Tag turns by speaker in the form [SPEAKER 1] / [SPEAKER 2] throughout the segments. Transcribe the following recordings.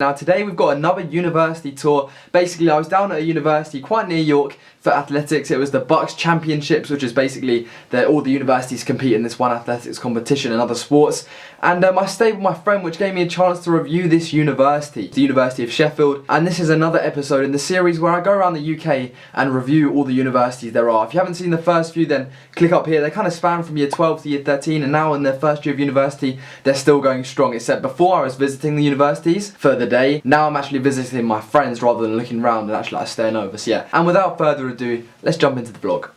[SPEAKER 1] Now today we've got another university tour. Basically I was down at a university quite near York for athletics. It was the Bucks Championships, which is basically all the universities compete in this one athletics competition and other sports. And I stayed with my friend, which gave me a chance to review this university, the University of Sheffield. And this is another episode in the series where I go around the UK and review all the universities there are. If you haven't seen the first few, then click up here. They kind of span from year 12 to year 13, and now in their first year of university they're still going strong, except before I was visiting the universities for the day. Now I'm actually visiting my friends rather than looking around and actually staying over. So yeah, and without further ado, let's jump into the vlog.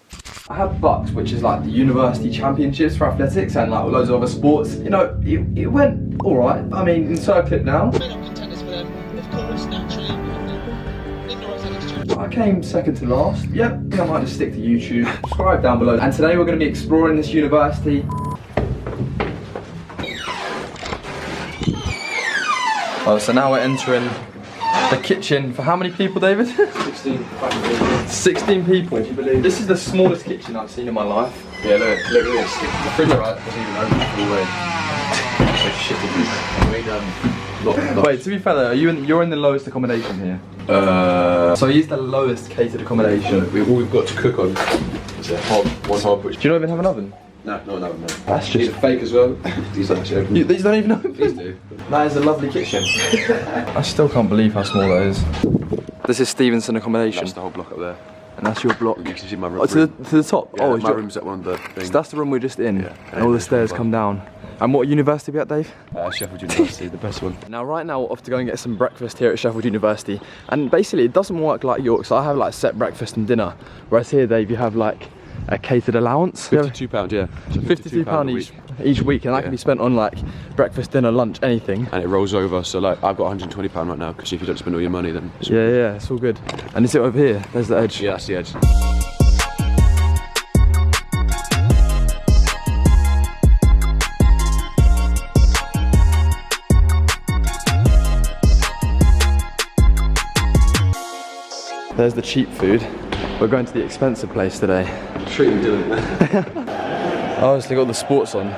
[SPEAKER 1] I have Bucks, which is like the university championships for athletics and like loads of other sports. You know, it went alright. I mean, insert a clip now. I came second to last. Yep, I think I might just stick to YouTube. Subscribe down below. And today we're going to be exploring this university. Oh, so now we're entering the kitchen for how many people, David?
[SPEAKER 2] 16.
[SPEAKER 1] 16 people.
[SPEAKER 2] Would you believe?
[SPEAKER 1] This is the smallest kitchen I've seen in my life.
[SPEAKER 2] Yeah, look at this. The fridge wasn't even open all the way.
[SPEAKER 1] Wait, to be fair though, you're in the lowest accommodation here. So he's the lowest catered accommodation.
[SPEAKER 2] All we've got to cook on is a hob, one hob. Which
[SPEAKER 1] Do you not even have an oven?
[SPEAKER 2] No.
[SPEAKER 1] That's just...
[SPEAKER 2] These are fake as well. These are actually open.
[SPEAKER 1] These don't even open?
[SPEAKER 2] These do.
[SPEAKER 1] That is a lovely kitchen. I still can't believe how small that is. This is Stevenson accommodation.
[SPEAKER 2] That's the whole block up there.
[SPEAKER 1] And that's your block.
[SPEAKER 2] You can see my room.
[SPEAKER 1] Oh, to the top?
[SPEAKER 2] Yeah,
[SPEAKER 1] oh,
[SPEAKER 2] my room's at one of the things.
[SPEAKER 1] So that's the room we're just in.
[SPEAKER 2] Yeah.
[SPEAKER 1] And all the stairs come down. And what university are we at, Dave?
[SPEAKER 2] Sheffield University, the best one.
[SPEAKER 1] Now right now we're off to go and get some breakfast here at Sheffield University. And basically it doesn't work like York, so I have like set breakfast and dinner. Whereas here, Dave, you have like a catered allowance.
[SPEAKER 2] £52, yeah.
[SPEAKER 1] So £52 each week, and that can be spent on like breakfast, dinner, lunch, anything.
[SPEAKER 2] And it rolls over, so like I've got £120 right now, because if you don't spend all your money then it's
[SPEAKER 1] Yeah, it's all good. And is it over here? There's the edge.
[SPEAKER 2] Yeah, that's the edge.
[SPEAKER 1] There's the cheap food. We're going to the expensive place today.
[SPEAKER 2] Treat me, Dylan.
[SPEAKER 1] Oh, so they got the sports on.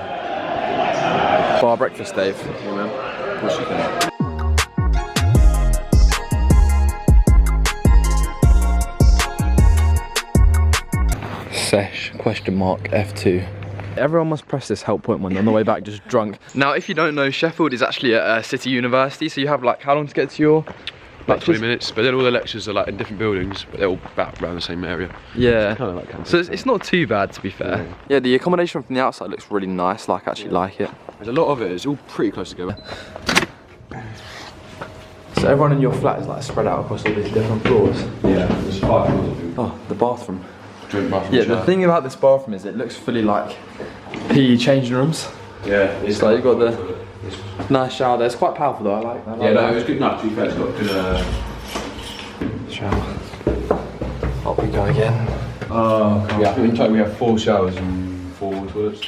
[SPEAKER 1] Bar breakfast, Dave.
[SPEAKER 2] Yeah, man. What's your thing?
[SPEAKER 1] Sesh, question mark, F2. Everyone must press this help point when they're on the way back just drunk. Now, if you don't know, Sheffield is actually a city university, so you have like, how long to get to your...
[SPEAKER 2] About 20 minutes, but then all the lectures are like in different buildings, but they're all about around the same area.
[SPEAKER 1] Yeah,
[SPEAKER 2] kind of like campus.
[SPEAKER 1] So it's not too bad, to be fair. Yeah, the accommodation from the outside looks really nice, like I actually like it.
[SPEAKER 2] There's a lot of it, it's all pretty close together.
[SPEAKER 1] So everyone in your flat is like spread out across all these different floors?
[SPEAKER 2] Yeah, there's 5 floors of it.
[SPEAKER 1] Oh, the bathroom.
[SPEAKER 2] Drink bathroom.
[SPEAKER 1] Yeah, the thing about this bathroom is it looks fully like PE changing rooms.
[SPEAKER 2] Yeah,
[SPEAKER 1] it's like you've got the nice shower there. It's quite powerful though, I like that.
[SPEAKER 2] Yeah, no, it was good enough, to be fair, it's got good
[SPEAKER 1] shower. Up we go again.
[SPEAKER 2] Oh, yeah, I think in total we have 4 showers and 4 toilets.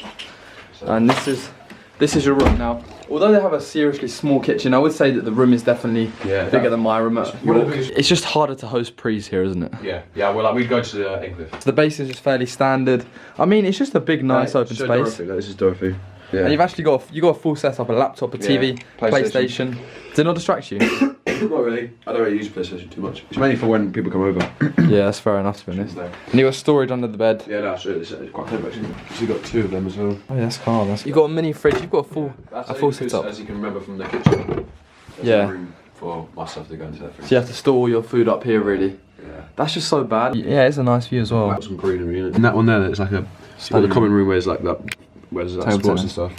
[SPEAKER 2] So.
[SPEAKER 1] And this is your room now. Although they have a seriously small kitchen, I would say that the room is definitely bigger than my room at York. It's just harder to host prees here, isn't it?
[SPEAKER 2] Yeah, well, like, we go to the England.
[SPEAKER 1] The base is just fairly standard. I mean, it's just a big, nice open space.
[SPEAKER 2] Dorothy. This is Dorothy. Yeah.
[SPEAKER 1] And you've actually got a full setup, a laptop, a TV, PlayStation. Does it not distract you?
[SPEAKER 2] Not really. I don't really use PlayStation too much. It's mainly for when people come over.
[SPEAKER 1] Yeah, that's fair enough, to be honest. And you got storage under the bed.
[SPEAKER 2] Yeah, that's really, it's quite clever actually. You've got 2 of them as well.
[SPEAKER 1] Oh yeah, that's calm. You've got a mini fridge. You've got a full setup.
[SPEAKER 2] As you can remember from the kitchen. There's room for my stuff to go into that fridge.
[SPEAKER 1] So you have to store all your food up here, really.
[SPEAKER 2] Yeah.
[SPEAKER 1] That's just so bad. Yeah, it's a nice view as well.
[SPEAKER 2] Got some greenery in it. And that one there, it's like a the common room where there's like that. Where's like sports and stuff,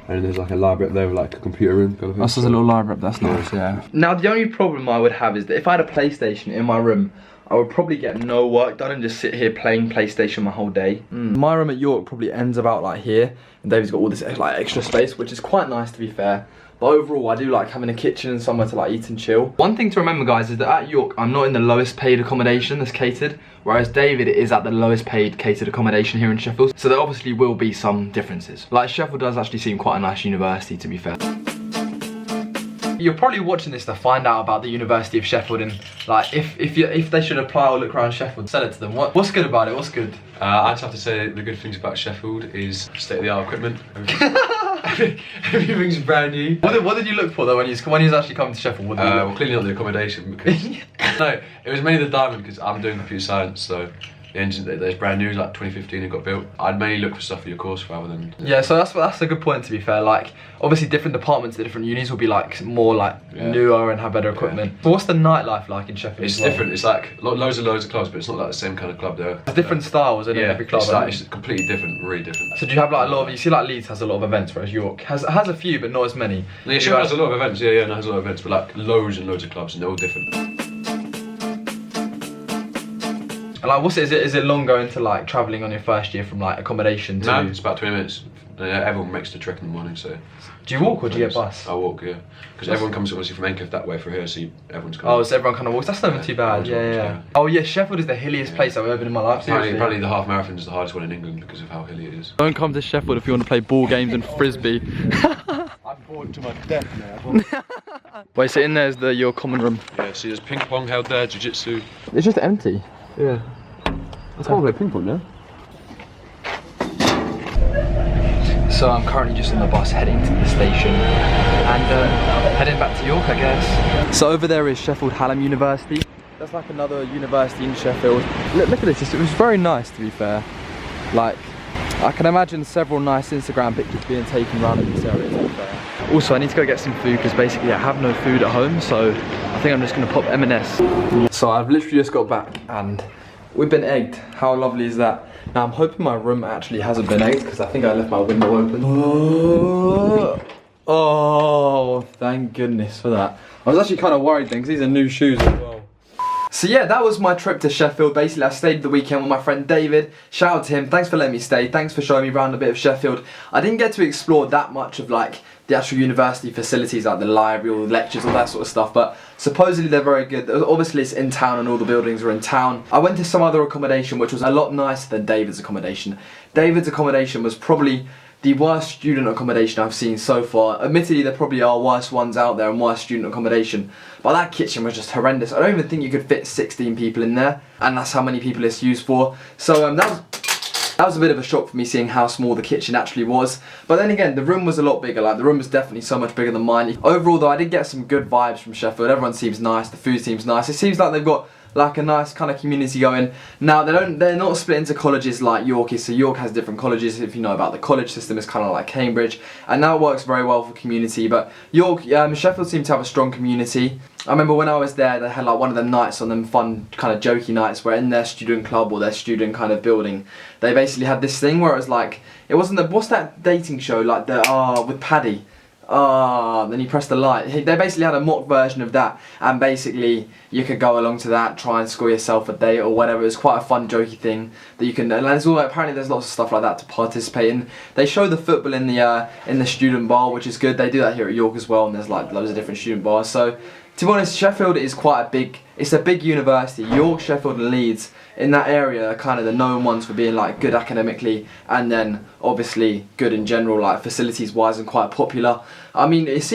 [SPEAKER 2] and there's like a library up there with like a computer room kind of thing.
[SPEAKER 1] That's just a little library up, that's nice, yeah. Now the only problem I would have is that if I had a PlayStation in my room, I would probably get no work done and just sit here playing PlayStation my whole day. My room at York probably ends about like here, and David's got all this like extra space, which is quite nice to be fair. But overall, I do like having a kitchen and somewhere to like eat and chill. One thing to remember, guys, is that at York, I'm not in the lowest paid accommodation that's catered, whereas David is at the lowest paid catered accommodation here in Sheffield. So there obviously will be some differences. Like Sheffield does actually seem quite a nice university, to be fair. You're probably watching this to find out about the University of Sheffield and like if they should apply or look around Sheffield, sell it to them. What's good about it? What's good?
[SPEAKER 2] I'd have to say the good things about Sheffield is state-of-the-art equipment. Everything's brand new.
[SPEAKER 1] What did you look for though when you was actually coming to Sheffield?
[SPEAKER 2] Well, clearly not the accommodation because no, it was mainly the diamond because I'm doing computer science, so the engine that's brand new, like 2015, it got built. I'd mainly look for stuff for your course rather than.
[SPEAKER 1] Yeah, so that's a good point to be fair. Like obviously different departments at different unis will be like more like newer and have better equipment. So what's the nightlife like in Sheffield?
[SPEAKER 2] It's different. It's like loads of clubs, but it's not like the same kind of club there.
[SPEAKER 1] It's different styles, isn't it? Every club.
[SPEAKER 2] It's completely different, really different.
[SPEAKER 1] So do you have like a lot of? You see, like Leeds has a lot of events, whereas York has a few, but not as many.
[SPEAKER 2] Yeah, Sheffield has a lot of events. Yeah, it has a lot of events, but like loads and loads of clubs, and they're all different.
[SPEAKER 1] Like, is it long going to like travelling on your first year from like accommodation to?
[SPEAKER 2] No, it's about 20 minutes. Everyone makes the trek in the morning, so.
[SPEAKER 1] Do you walk or do you get bus?
[SPEAKER 2] I walk, yeah. Because everyone comes obviously from Endcliffe that way for here, so everyone's coming.
[SPEAKER 1] Oh, so everyone kind of walks. That's not even too bad. Yeah. Oh yeah, Sheffield is the hilliest place I've ever been in my life.
[SPEAKER 2] Apparently the half marathon is the hardest one in England because of how hilly it is.
[SPEAKER 1] Don't come to Sheffield if you want to play ball games and frisbee.
[SPEAKER 2] I'm bored to my death now.
[SPEAKER 1] Wait, so in there's your common room.
[SPEAKER 2] Yeah, see there's ping pong held there, jiu-jitsu.
[SPEAKER 1] It's just empty.
[SPEAKER 2] Yeah. I can't play ping pong now.
[SPEAKER 1] So I'm currently just on the bus heading to the station and heading back to York, I guess. So over there is Sheffield Hallam University. That's like another university in Sheffield. Look at this, it was very nice to be fair. Like, I can imagine several nice Instagram pictures being taken around in this area to be fair. Also, I need to go get some food because basically I have no food at home, so I think I'm just gonna pop M&S. So I've literally just got back and we've been egged. How lovely is that? Now I'm hoping my room actually hasn't been egged because I think I left my window open. Oh, thank goodness for that. I was actually kind of worried then because these are new shoes as well. So yeah, that was my trip to Sheffield. Basically, I stayed the weekend with my friend David. Shout out to him. Thanks for letting me stay. Thanks for showing me around a bit of Sheffield. I didn't get to explore that much of like the actual university facilities, like the library, all the lectures, all that sort of stuff, but supposedly they're very good. Obviously it's in town and all the buildings are in town. I went to some other accommodation which was a lot nicer than David's accommodation. David's accommodation was probably the worst student accommodation I've seen so far. Admittedly, there probably are worse ones out there and worse student accommodation, but that kitchen was just horrendous. I don't even think you could fit 16 people in there, and that's how many people it's used for. So that was a bit of a shock for me seeing how small the kitchen actually was. But then again, the room was a lot bigger. Like the room was definitely so much bigger than mine. Overall though, I did get some good vibes from Sheffield. Everyone seems nice, the food seems nice. It seems like they've got like a nice kind of community going. Now they're not split into colleges like York is, so York has different colleges. If you know about the college system, it's kind of like Cambridge, and that works very well for community. But York, Sheffield seemed to have a strong community. I remember when I was there, they had like one of them nights on them fun kind of jokey nights where in their student club or their student kind of building, they basically had this thing where it was like, it wasn't the, what's that dating show like the, with Paddy? Then you press the light. They basically had a mock version of that, and basically you could go along to that, try and score yourself a date or whatever. It was quite a fun, jokey thing that you can. And there's all, apparently there's lots of stuff like that to participate in. They show the football in the student bar, which is good. They do that here at York as well, and there's like loads of different student bars. So to be honest, Sheffield is quite a big. It's a big university. York, Sheffield, and Leeds in that area are kind of the known ones for being like good academically, and then obviously good in general, like facilities wise, and quite popular. I mean, it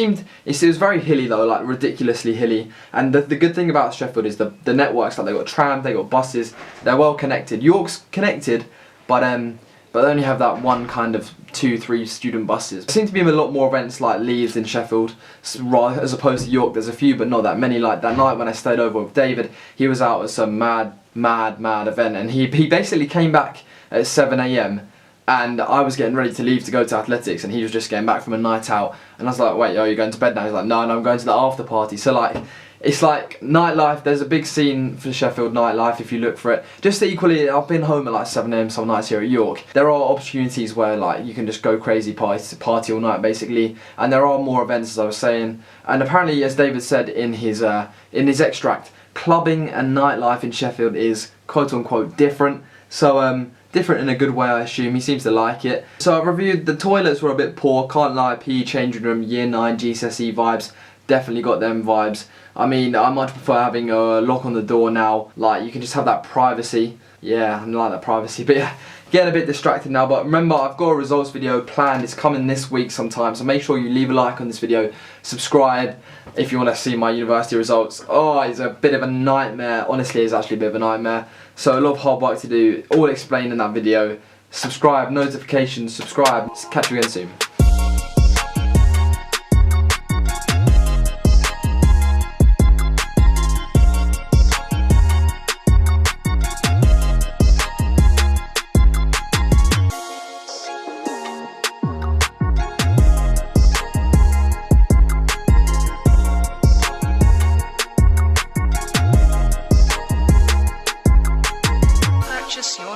[SPEAKER 1] was very hilly though, like ridiculously hilly. And the good thing about Sheffield is the networks. Like they got trams, they got buses, they're well connected. York's connected, but they only have that one kind of 2-3 student buses. There seem to be a lot more events like Leeds in Sheffield, as opposed to York. There's a few, but not that many. Like that night when I stayed over with David, he was out at some mad event, and he basically came back at 7 AM, and I was getting ready to leave to go to athletics, and he was just getting back from a night out, and I was like, wait, are you going to bed now? He's like, no, I'm going to the after party. So like, it's like nightlife. There's a big scene for Sheffield nightlife if you look for it. Just equally, I've been home at like 7 AM some nights here at York. There are opportunities where like you can just go crazy, party all night basically, and there are more events as I was saying. And apparently, as David said in his extract, clubbing and nightlife in Sheffield is quote unquote different. So different in a good way, I assume. He seems to like it. So I reviewed, the toilets were a bit poor, can't lie, PE changing room, year 9 GCSE vibes, definitely got them vibes. I mean, I much prefer having a lock on the door now, like you can just have that privacy. Yeah, I like that privacy, but yeah, getting a bit distracted now. But remember, I've got a results video planned, it's coming this week sometime, so make sure you leave a like on this video, subscribe if you want to see my university results. Oh, it's a bit of a nightmare, honestly it's actually a bit of a nightmare. So a lot of hard work to do, all explained in that video. Subscribe, notifications, subscribe. Catch you again soon.
[SPEAKER 3] purchase your